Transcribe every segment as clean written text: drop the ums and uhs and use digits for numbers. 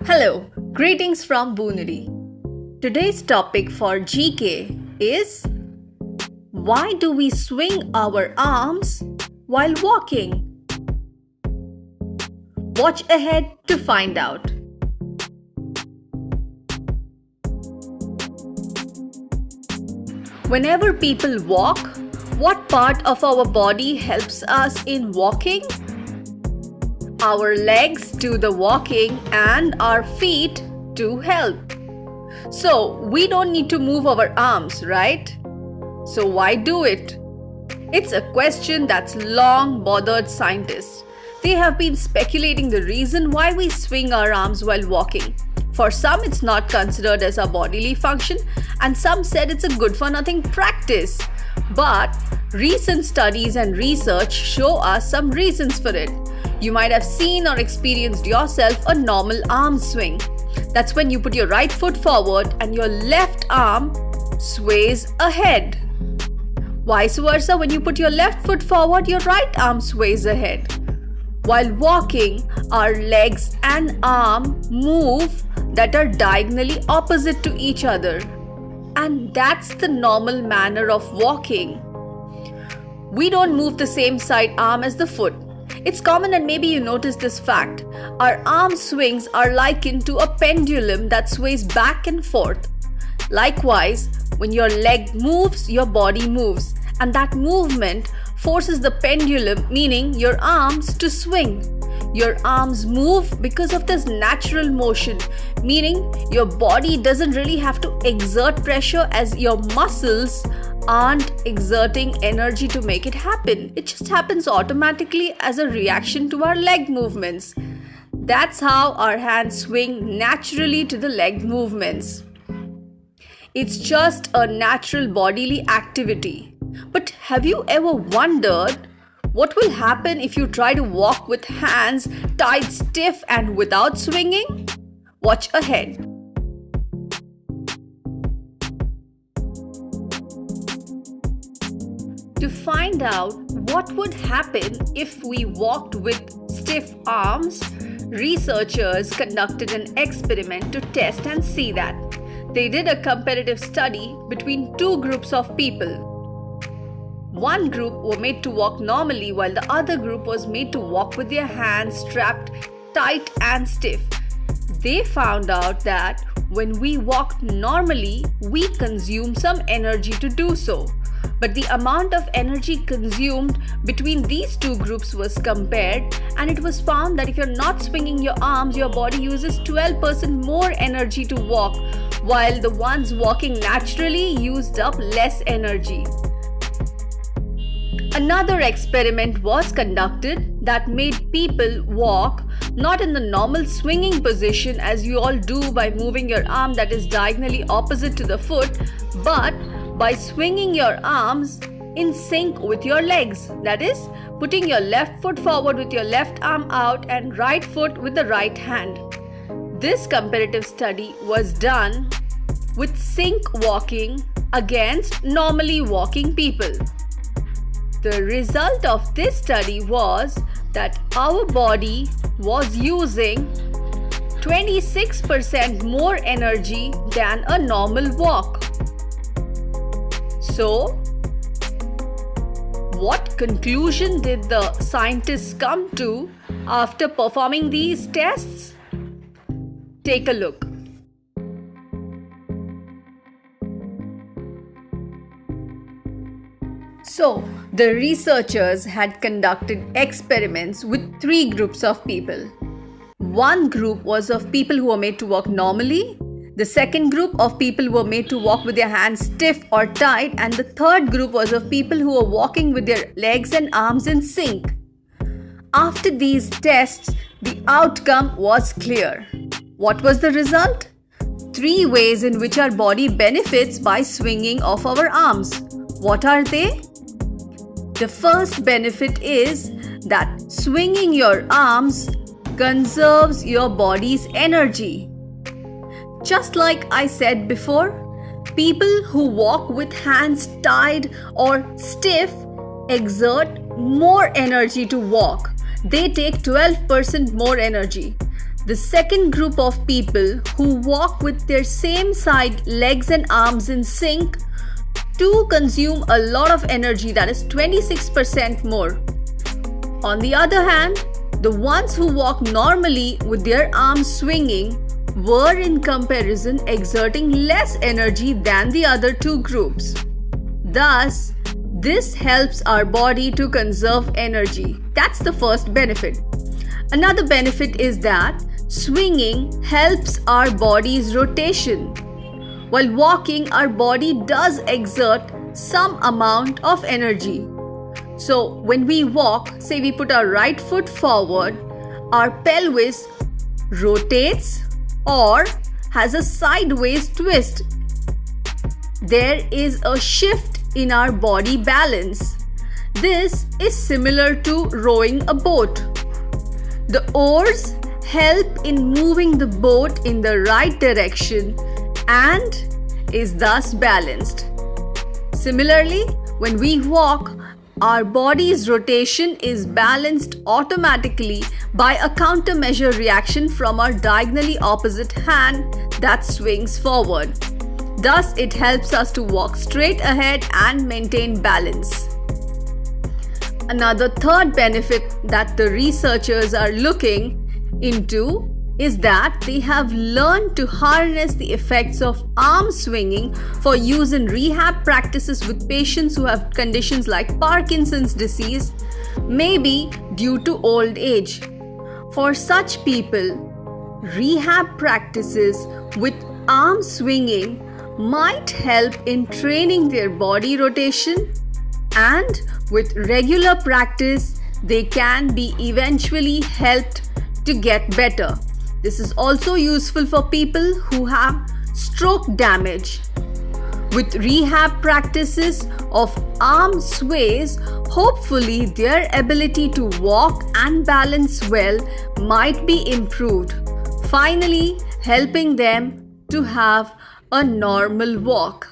Hello, greetings from Booneri. Today's topic for GK is why do we swing our arms while walking? Watch ahead to find out. Whenever people walk, what part of our body helps us in walking? Our legs do the walking and our feet do help. So we don't need to move our arms, right? So why do it? It's a question that's long bothered scientists. They have been speculating the reason why we swing our arms while walking. For some, it's not considered as a bodily function, and some said it's a good for nothing practice. But recent studies and research show us some reasons for it. You might have seen or experienced yourself a normal arm swing. That's when you put your right foot forward and your left arm sways ahead. Vice versa, when you put your left foot forward, your right arm sways ahead. While walking, our legs and arm move that are diagonally opposite to each other. And that's the normal manner of walking. We don't move the same side arm as the foot. It's common, and maybe you noticed this fact. Our arm swings are likened to a pendulum that sways back and forth. Likewise, when your leg moves, your body moves. And that movement forces the pendulum, meaning your arms, to swing. Your arms move because of this natural motion, meaning your body doesn't really have to exert pressure as your muscles aren't exerting energy to make it happen. It just happens automatically as a reaction to our leg movements. That's how our hands swing naturally to the leg movements. It's just a natural bodily activity. But have you ever wondered what will happen if you try to walk with hands tied stiff and without swinging? Watch ahead. To find out what would happen if we walked with stiff arms, researchers conducted an experiment to test and see that. They did a comparative study between two groups of people. One group were made to walk normally while the other group was made to walk with their hands strapped tight and stiff. They found out that when we walk normally, we consume some energy to do so. But the amount of energy consumed between these two groups was compared, and it was found that if you're not swinging your arms, your body uses 12% more energy to walk, while the ones walking naturally used up less energy. Another experiment was conducted that made people walk not in the normal swinging position as you all do by moving your arm that is diagonally opposite to the foot, but by swinging your arms in sync with your legs. That is, putting your left foot forward with your left arm out and right foot with the right hand. This comparative study was done with sync walking against normally walking people. The result of this study was that our body was using 26% more energy than a normal walk. So, what conclusion did the scientists come to after performing these tests? Take a look. So, the researchers had conducted experiments with three groups of people. One group was of people who were made to walk normally. The second group of people were made to walk with their hands stiff or tight. And the third group was of people who were walking with their legs and arms in sync. After these tests, the outcome was clear. What was the result? 3 ways in which our body benefits by swinging of our arms. What are they? The first benefit is that swinging your arms conserves your body's energy. Just like I said before, people who walk with hands tied or stiff exert more energy to walk. They take 12% more energy. The second group of people who walk with their same side legs and arms in sync do consume a lot of energy, that is 26% more. On the other hand, the ones who walk normally with their arms swinging were in comparison exerting less energy than the other two groups. Thus, this helps our body to conserve energy. That's the first benefit. Another benefit is that swinging helps our body's rotation. While walking, our body does exert some amount of energy. So when we walk, say we put our right foot forward, our pelvis rotates or has a sideways twist. There is a shift in our body balance. This is similar to rowing a boat. The oars help in moving the boat in the right direction and is thus balanced. Similarly, when we walk, our body's rotation is balanced automatically by a countermeasure reaction from our diagonally opposite hand that swings forward. Thus, it helps us to walk straight ahead and maintain balance. Another third benefit that the researchers are looking into is that they have learned to harness the effects of arm swinging for use in rehab practices with patients who have conditions like Parkinson's disease, maybe due to old age. For such people, rehab practices with arm swinging might help in training their body rotation, and with regular practice, they can be eventually helped to get better. This is also useful for people who have stroke damage. With rehab practices of arm sways, hopefully their ability to walk and balance well might be improved, finally helping them to have a normal walk.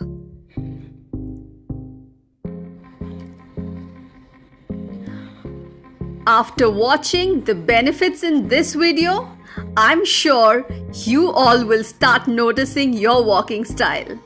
After watching the benefits in this video, I'm sure you all will start noticing your walking style.